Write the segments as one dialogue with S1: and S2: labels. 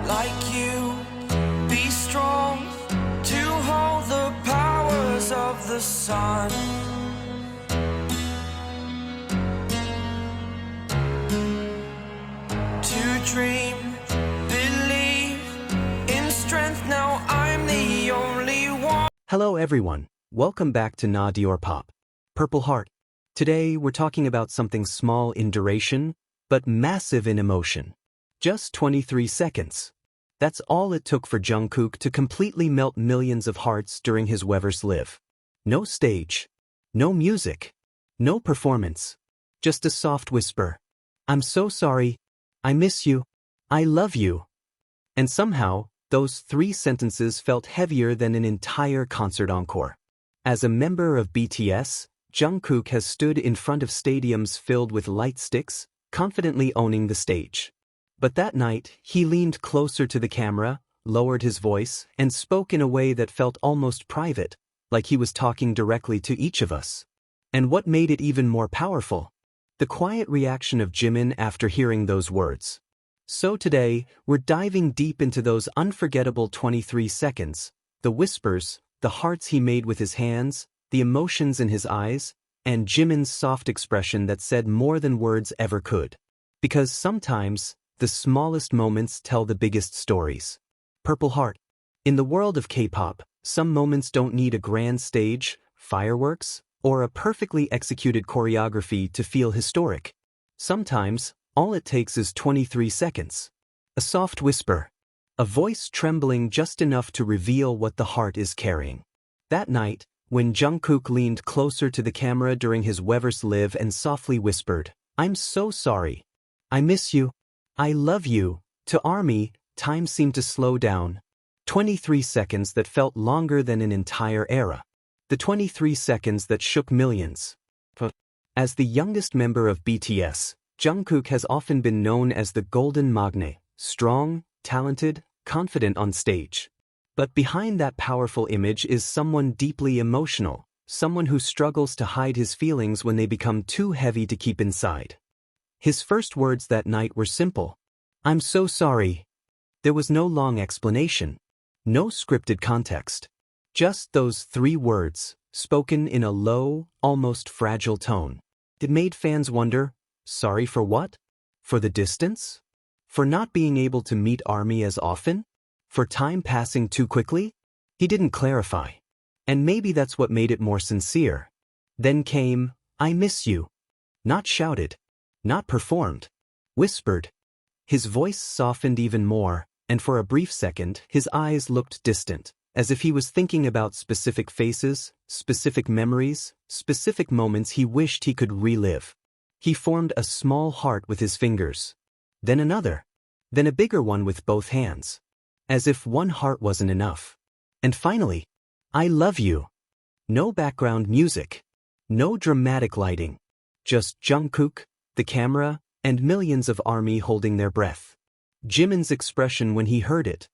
S1: like you. Be strong to hold the powers of the sun. To dream, believe in strength. Now I'm the only one.
S2: Hello everyone, welcome back to Na Dior Pop. Purple Heart. Today we're talking about something small in duration, but massive in emotion. Just 23 seconds. That's all it took for Jungkook to completely melt millions of hearts during his Weverse live. No stage, no music, no performance, just a soft whisper. I'm so sorry, I miss you, I love you. And somehow, those 3 sentences felt heavier than an entire concert encore. As a member of BTS, Jungkook has stood in front of stadiums filled with light sticks, confidently owning the stage. But that night, he leaned closer to the camera, lowered his voice, and spoke in a way that felt almost private, like he was talking directly to each of us. And what made it even more powerful? The quiet reaction of Jimin after hearing those words. So today, we're diving deep into those unforgettable 23 seconds, the whispers, the hearts he made with his hands, the emotions in his eyes, and Jimin's soft expression that said more than words ever could. Because sometimes, the smallest moments tell the biggest stories. Purple Heart. In the world of K-pop, some moments don't need a grand stage, fireworks, or a perfectly executed choreography to feel historic. Sometimes, all it takes is 23 seconds. A soft whisper. A voice trembling just enough to reveal what the heart is carrying. That night, when Jungkook leaned closer to the camera during his Weverse live and softly whispered, "I'm so sorry. I miss you. I love you," to ARMY, time seemed to slow down. 23 seconds that felt longer than an entire era. The 23 seconds that shook millions. As the youngest member of BTS, Jungkook has often been known as the Golden Magne, strong, talented, confident on stage. But behind that powerful image is someone deeply emotional, someone who struggles to hide his feelings when they become too heavy to keep inside. His first words that night were simple. "I'm so sorry." There was no long explanation, no scripted context. Just those 3 words, spoken in a low, almost fragile tone. It made fans wonder, sorry for what? For the distance? For not being able to meet ARMY as often? For time passing too quickly? He didn't clarify. And maybe that's what made it more sincere. Then came, "I miss you." Not shouted. Not performed. Whispered. His voice softened even more, and for a brief second, his eyes looked distant, as if he was thinking about specific faces, specific memories, specific moments he wished he could relive. He formed a small heart with his fingers. Then another. Then a bigger one with both hands. As if one heart wasn't enough. And finally, "I love you." No background music. No dramatic lighting. Just Jungkook, the camera, and millions of ARMY holding their breath. Jimin's expression when he heard it.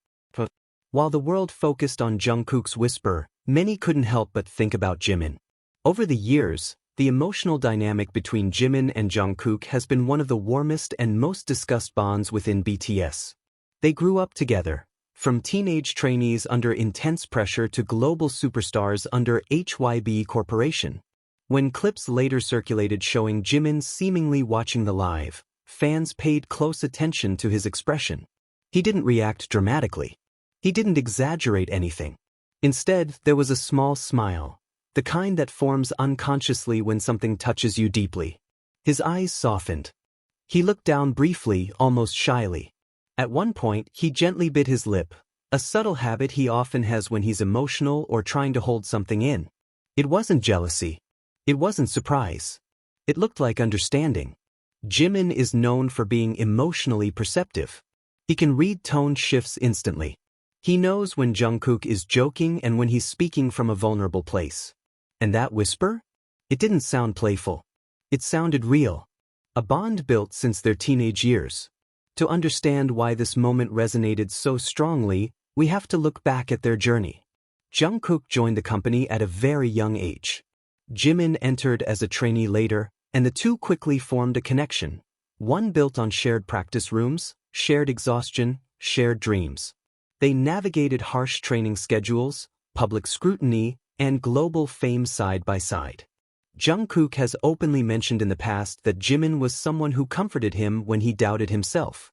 S2: While the world focused on Jungkook's whisper, many couldn't help but think about Jimin. Over the years, the emotional dynamic between Jimin and Jungkook has been one of the warmest and most discussed bonds within BTS. They grew up together, from teenage trainees under intense pressure to global superstars under HYBE Corporation. When clips later circulated showing Jimin seemingly watching the live, fans paid close attention to his expression. He didn't react dramatically. He didn't exaggerate anything. Instead, there was a small smile, the kind that forms unconsciously when something touches you deeply. His eyes softened. He looked down briefly, almost shyly. At one point, he gently bit his lip, a subtle habit he often has when he's emotional or trying to hold something in. It wasn't jealousy. It wasn't surprise. It looked like understanding. Jimin is known for being emotionally perceptive. He can read tone shifts instantly. He knows when Jungkook is joking and when he's speaking from a vulnerable place. And that whisper? It didn't sound playful. It sounded real. A bond built since their teenage years. To understand why this moment resonated so strongly, we have to look back at their journey. Jungkook joined the company at a very young age. Jimin entered as a trainee later, and the two quickly formed a connection. One built on shared practice rooms, shared exhaustion, shared dreams. They navigated harsh training schedules, public scrutiny, and global fame side by side. Jungkook has openly mentioned in the past that Jimin was someone who comforted him when he doubted himself.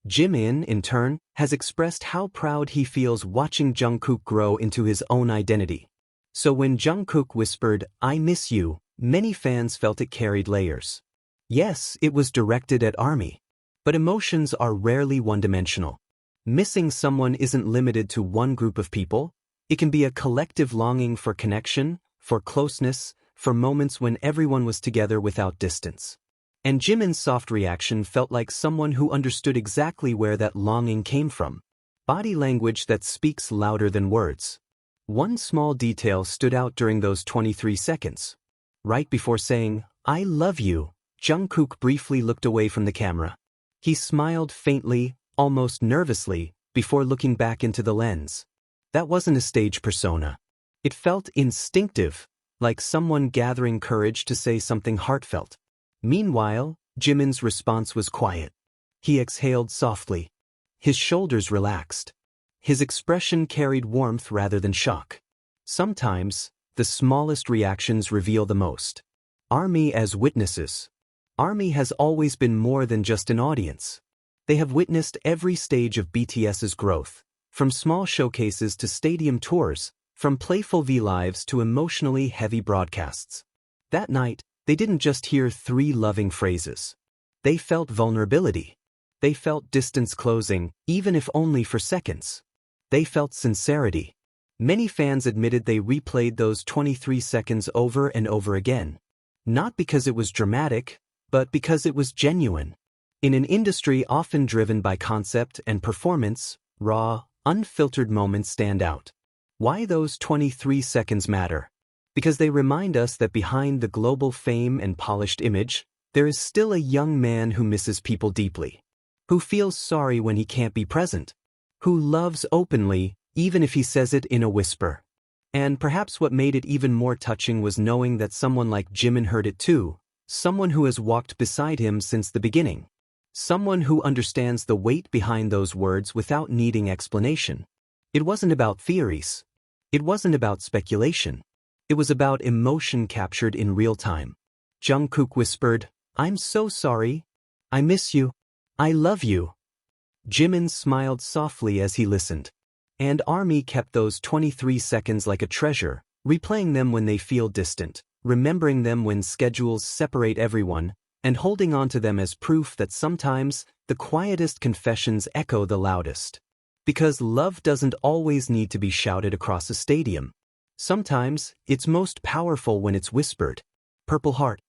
S2: Jimin, in turn, has expressed how proud he feels watching Jungkook grow into his own identity. So when Jungkook whispered, "I miss you," many fans felt it carried layers. Yes, it was directed at ARMY. But emotions are rarely one-dimensional. Missing someone isn't limited to one group of people. It can be a collective longing for connection, for closeness, for moments when everyone was together without distance. And Jimin's soft reaction felt like someone who understood exactly where that longing came from. Body language that speaks louder than words. One small detail stood out during those 23 seconds. Right before saying, "I love you," Jungkook briefly looked away from the camera. He smiled faintly, almost nervously, before looking back into the lens. That wasn't a stage persona. It felt instinctive, like someone gathering courage to say something heartfelt. Meanwhile, Jimin's response was quiet. He exhaled softly. His shoulders relaxed. His expression carried warmth rather than shock. Sometimes, the smallest reactions reveal the most. ARMY as witnesses. ARMY has always been more than just an audience. They have witnessed every stage of BTS's growth, from small showcases to stadium tours, from playful V-lives to emotionally heavy broadcasts. That night, they didn't just hear 3 loving phrases. They felt vulnerability. They felt distance closing, even if only for seconds. They felt sincerity. Many fans admitted they replayed those 23 seconds over and over again. Not because it was dramatic, but because it was genuine. In an industry often driven by concept and performance, raw, unfiltered moments stand out. Why those 23 seconds matter? Because they remind us that behind the global fame and polished image, there is still a young man who misses people deeply, who feels sorry when he can't be present, who loves openly, even if he says it in a whisper. And perhaps what made it even more touching was knowing that someone like Jimin heard it too, someone who has walked beside him since the beginning. Someone who understands the weight behind those words without needing explanation. It wasn't about theories. It wasn't about speculation. It was about emotion captured in real time. Jungkook whispered, "I'm so sorry. I miss you. I love you." Jimin smiled softly as he listened. And ARMY kept those 23 seconds like a treasure, replaying them when they feel distant, remembering them when schedules separate everyone, and holding on to them as proof that sometimes the quietest confessions echo the loudest. Because love doesn't always need to be shouted across a stadium. Sometimes, it's most powerful when it's whispered. Purple Heart.